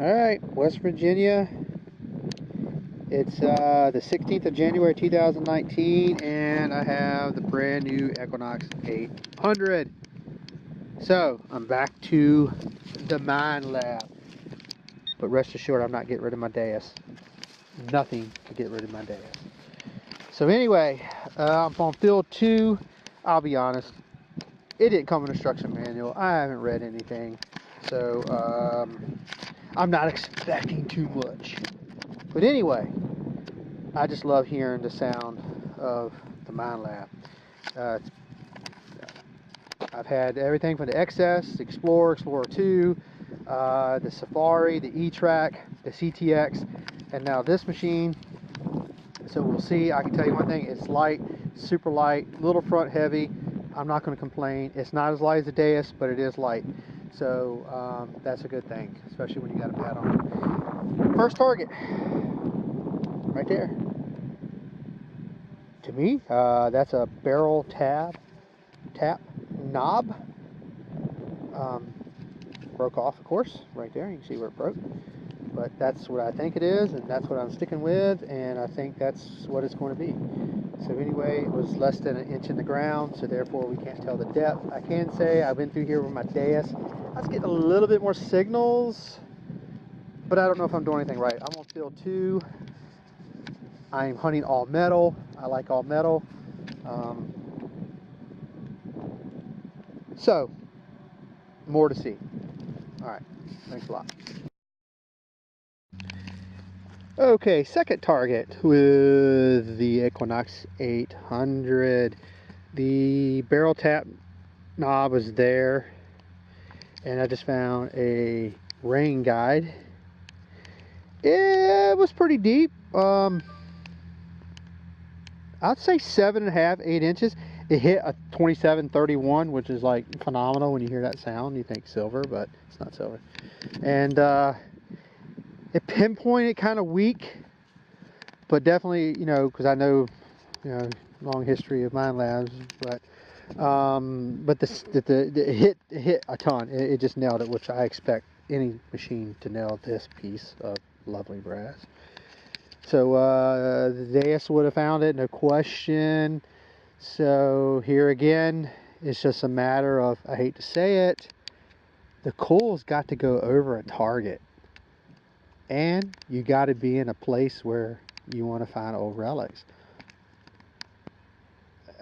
Alright, West Virginia. It's the 16th of January 2019, and I have the brand new Equinox 800. So, I'm back to the Minelab. But rest assured, I'm not getting rid of my dais. Nothing to get rid of my dais. So anyway, I'm on field 2. I'll be honest, it didn't come in instruction manual. I haven't read anything. So, I'm not expecting too much. But anyway, I just love hearing the sound of the Minelab. I've had everything from the XS, the Explorer, Explorer 2, the Safari, the E-Track, the CTX, and now this machine. So we'll see. I can tell you one thing, it's light, super light, little front heavy. I'm not going to complain. It's not as light as the Deus, but it is light. So that's a good thing, especially when you got a pad on. First target, right there. To me, that's a barrel tap knob. Broke off, of course, right there. You can see where it broke. But that's what I think it is, and that's what I'm sticking with, and I think that's what it's going to be. So anyway, it was less than 1 inch in the ground, so therefore we can't tell the depth. I can say I've been through here with my Deus. I was getting a little bit more signals, but I don't know if I'm doing anything right. I'm on field 2. I'm hunting all metal. I like all metal. So, more to see. All right, thanks a lot. Okay, second target with the Equinox 800. The barrel tap knob was there, and I just found a rain guide. It was pretty deep. I'd say 7.5, 8 inches. It hit a 2731, which is like phenomenal. When you hear that sound, you think silver, but it's not silver. And it pinpointed kind of weak, but definitely, you know, because I know, you know, long history of Minelabs, but it hit a ton. It just nailed it, which I expect any machine to nail this piece of lovely brass. So the Deus would have found it, no question. So here again, it's just a matter of, I hate to say it, the coil's got to go over a target. And you got to be in a place where you want to find old relics.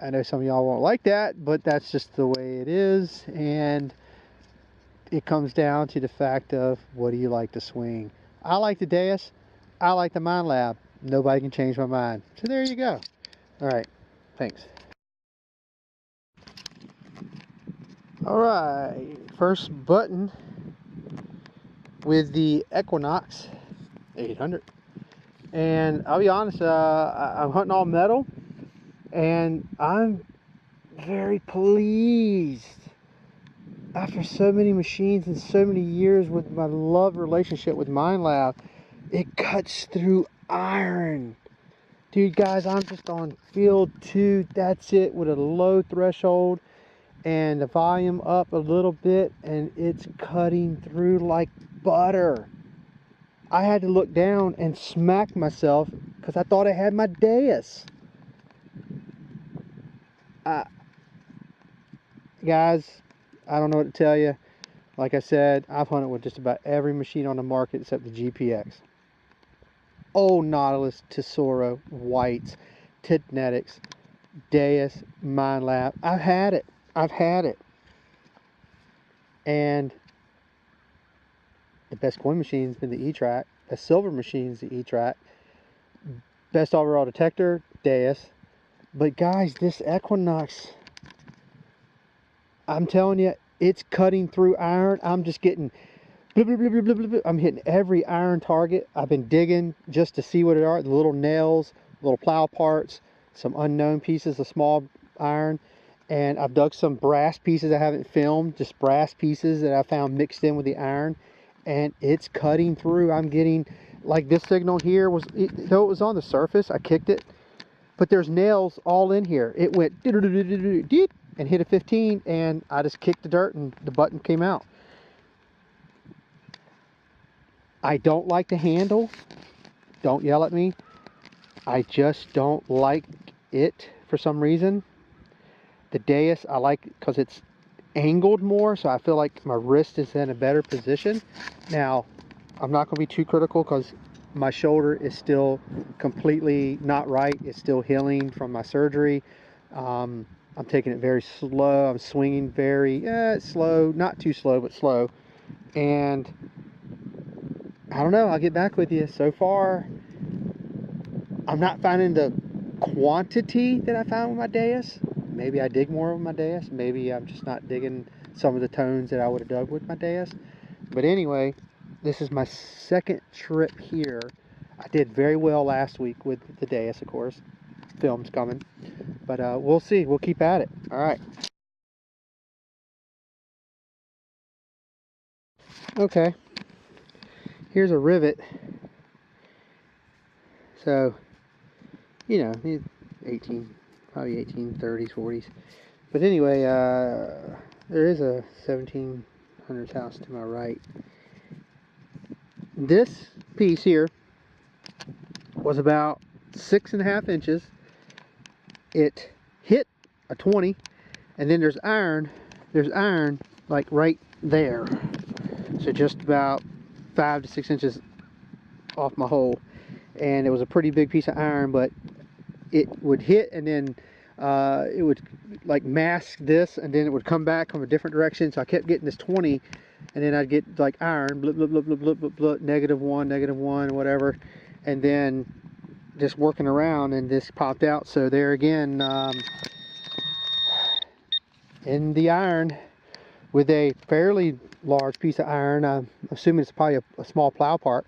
I know some of y'all won't like that, but that's just the way it is. And it comes down to the fact of, what do you like to swing? I like the Deus. I like the Minelab. Nobody can change my mind. So there you go. All right. Thanks. All right. First button with the Equinox 800. And I'll be honest, I'm hunting all metal, and I'm very pleased. After so many machines and so many years with my love relationship with Minelab, it cuts through iron. Dude, guys, I'm just on field 2. That's it, with a low threshold and the volume up a little bit, and it's cutting through like butter. I had to look down and smack myself because I thought I had my Deus. Guys, I don't know what to tell you. Like I said, I've hunted with just about every machine on the market except the GPX. Old Nautilus, Tesoro, Whites, Tidnetics, Deus, Minelab. I've had it. I've had it. And the best coin machine's been the E-Track. The silver machine's the E-Track. Best overall detector, Deus. But guys, this Equinox, I'm telling you, it's cutting through iron. I'm just getting, blah, blah, blah, blah, blah, blah. I'm hitting every iron target. I've been digging just to see what it are. The little nails, little plow parts, some unknown pieces of small iron. And I've dug some brass pieces I haven't filmed, just brass pieces that I found mixed in with the iron. And it's cutting through. I'm getting, like this signal here, though it was on the surface, I kicked it. But there's nails all in here. It went and hit a 15, and I just kicked the dirt and the button came out. I don't like the handle. Don't yell at me. I just don't like it for some reason. The dais I like because it's angled more, so I feel like my wrist is in a better position. Now, I'm not going to be too critical because my shoulder is still completely not right. It's still healing from my surgery. I'm taking it very slow. I'm swinging very slow, not too slow, but slow. And I don't know, I'll get back with you. So far, I'm not finding the quantity that I found with my dais. Maybe I dig more with my dais. Maybe I'm just not digging some of the tones that I would have dug with my dais. But anyway, this is my second trip here. I did very well last week with the dais, of course. Film's coming. But we'll see. We'll keep at it. All right. Okay. Here's a rivet. So, you know, 18, probably 1830s, 40s. But anyway, there is a 1700s house to my right. This piece here was about 6.5 inches. It hit a 20, and then there's iron like right there. So just about 5 to 6 inches off my hole. And it was a pretty big piece of iron, but it would hit and then it would like mask this, and then it would come back from a different direction. So I kept getting this 20, and then I'd get like iron, blip, blip, blip, blip, blip, blip, blip, -1, whatever, and then just working around, and this popped out. So there again, in the iron with a fairly large piece of iron. I'm assuming it's probably a small plow part.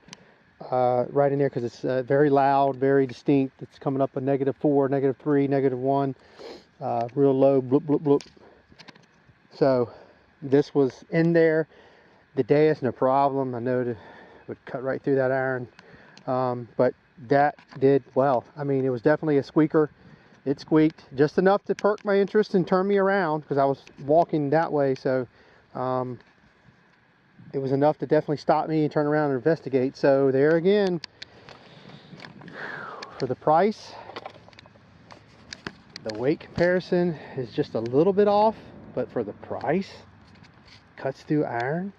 Right in there, because it's very loud, very distinct. It's coming up a -4, -3, -1, real low, bloop, bloop, bloop. So this was in there. The dais, no problem. I know it would cut right through that iron, but that did well. I mean, it was definitely a squeaker. It squeaked just enough to perk my interest and turn me around, because I was walking that way. So it was enough to definitely stop me and turn around and investigate. So there again, for the price, the weight comparison is just a little bit off, but for the price, cuts through iron.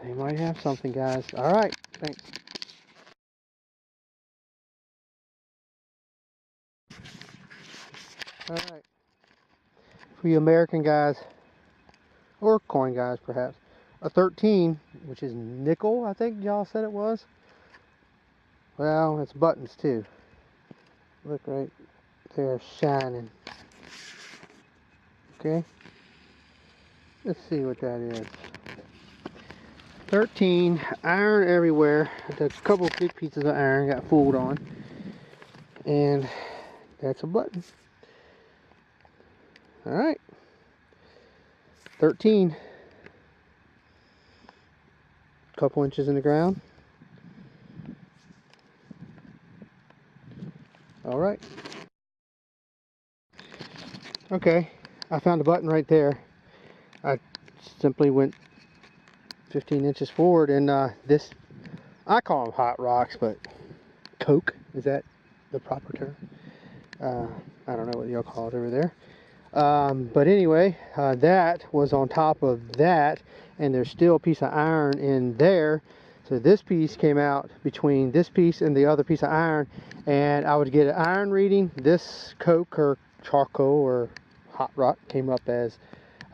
They might have something, guys. All right, thanks. All right, for you American guys, or coin guys perhaps, a 13, which is nickel, I think y'all said it was. Well, it's buttons too. Look right there, shining. Okay, let's see what that is. 13, iron everywhere. A couple of big pieces of iron got fooled on, and that's a button. All right, 13, couple inches in the ground. All right. Okay, I found a button right there. I simply went 15 inches forward, and this, I call them hot rocks, but coke, is that the proper term? I don't know what y'all call it over there. But anyway, that was on top of that, and there's still a piece of iron in there. So this piece came out between this piece and the other piece of iron, and I would get an iron reading. This coke or charcoal or hot rock came up as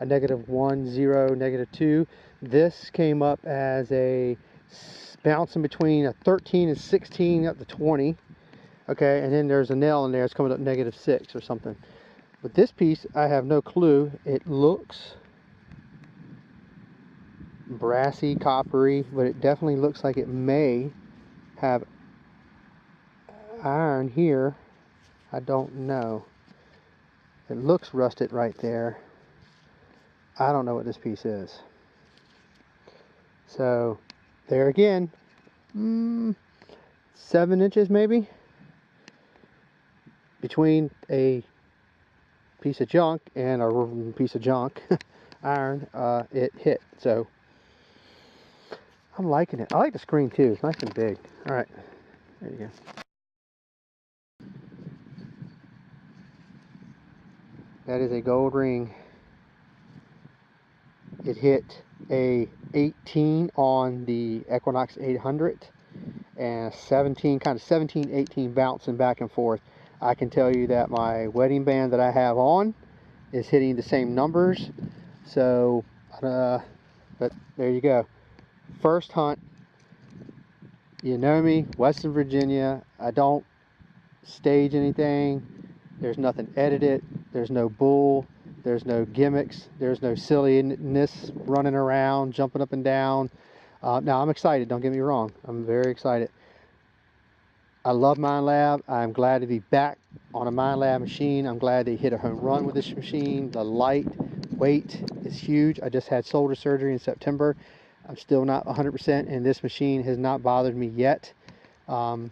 a -1, 0, -2. This came up as a bouncing between a 13 and 16 up to 20. Okay, and then there's a nail in there. It's coming up -6 or something. But this piece, I have no clue. It looks brassy, coppery, but it definitely looks like it may have iron here. I don't know. It looks rusted right there. I don't know what this piece is. So there again, 7 inches maybe between a piece of junk and a piece of junk iron. It hit. So I'm liking it. I like the screen too. It's nice and big. All right, there you go. That is a gold ring. It hit a 18 on the Equinox 800 and 17, kind of 17, 18 bouncing back and forth. I can tell you that my wedding band that I have on is hitting the same numbers. So, but there you go. First hunt. You know me, Western Virginia. I don't stage anything. There's nothing edited. There's no bull. There's no gimmicks. There's no silliness running around, jumping up and down. Now, I'm excited. Don't get me wrong. I'm very excited. I love Minelab. I'm glad to be back on a Minelab machine. I'm glad they hit a home run with this machine. The light weight is huge. I just had shoulder surgery in September. I'm still not 100%, and this machine has not bothered me yet. Minelab,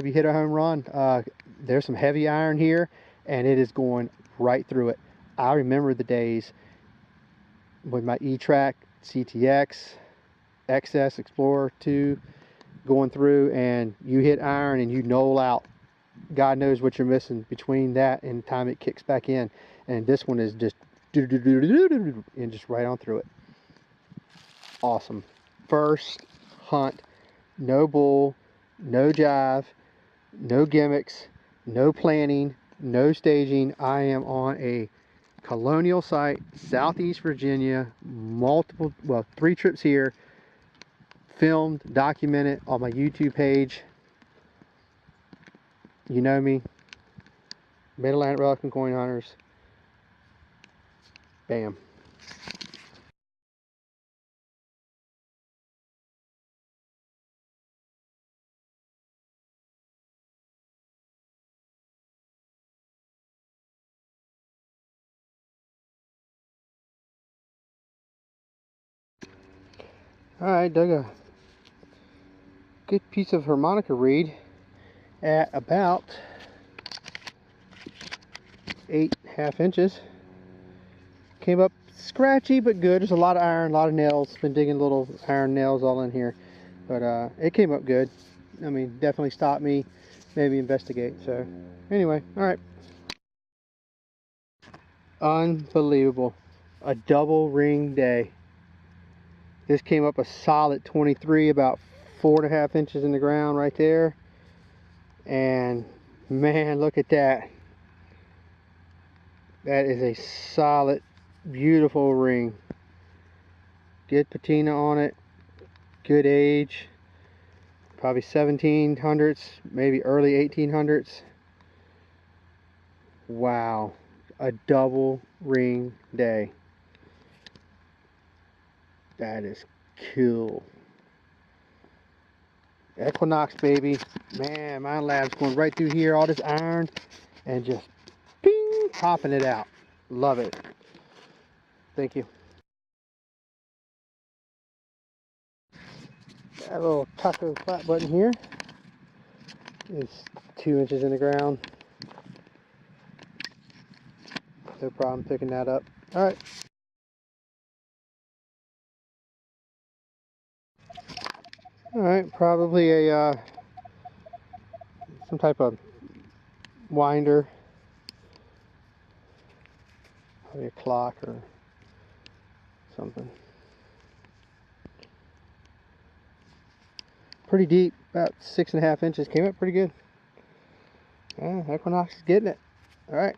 you hit a home run. There's some heavy iron here, and it is going right through it. I remember the days with my E-Track, CTX, XS, Explorer 2, going through, and you hit iron and you knoll out. God knows what you're missing between that and the time it kicks back in. And this one is just and just right on through it. Awesome. First hunt, no bull, no jive, no gimmicks, no planning, no staging. I am on a colonial site, Southeast Virginia, multiple, well, 3 trips here, filmed, documented on my YouTube page. You know me, Mid-Atlantic Relic and Coin Hunters. Bam. Alright, dug a good piece of harmonica reed at about 8.5 inches. Came up scratchy but good. There's a lot of iron, a lot of nails. Been digging little iron nails all in here, but it came up good. I mean, definitely stopped me, maybe investigate. So anyway, all right. Unbelievable. A double ring day. This came up a solid 23, about 4.5 inches in the ground right there. And man, look at that. That is a solid, beautiful ring. Good patina on it. Good age. Probably 1700s, maybe early 1800s. Wow. A double ring day. That is cool. Equinox, baby. Man, my lab's going right through here, all this iron, and just ping, popping it out. Love it. Thank you. That little taco flat button here is 2 inches in the ground. No problem picking that up. All right. All right, probably a some type of winder, probably a clock or something. Pretty deep, about 6.5 inches. Came up pretty good. Yeah, Equinox is getting it. All right.